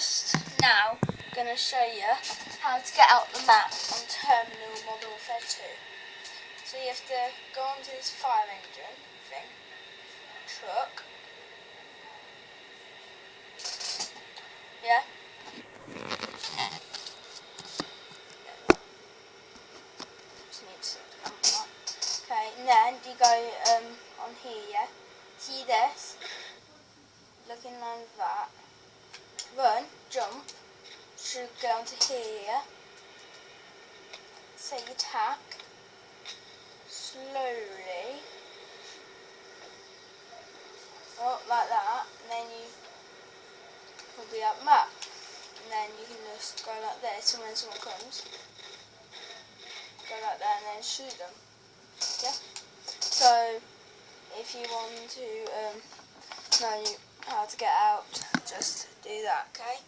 just now going to show you how to get out the map on Terminal Modern Warfare 2. So you have to go onto this fire engine thing, truck, yeah. Just need to come up. Okay, and then you go on here, yeah. See this? Looking like that. Run, jump. Should go onto here. Say attack. Slowly. Oh, like that. And then you will be up map. And then you can just go like this, and when someone comes, go like that and then shoot them. Yeah? So, if you want to know how to get out, just do that, okay?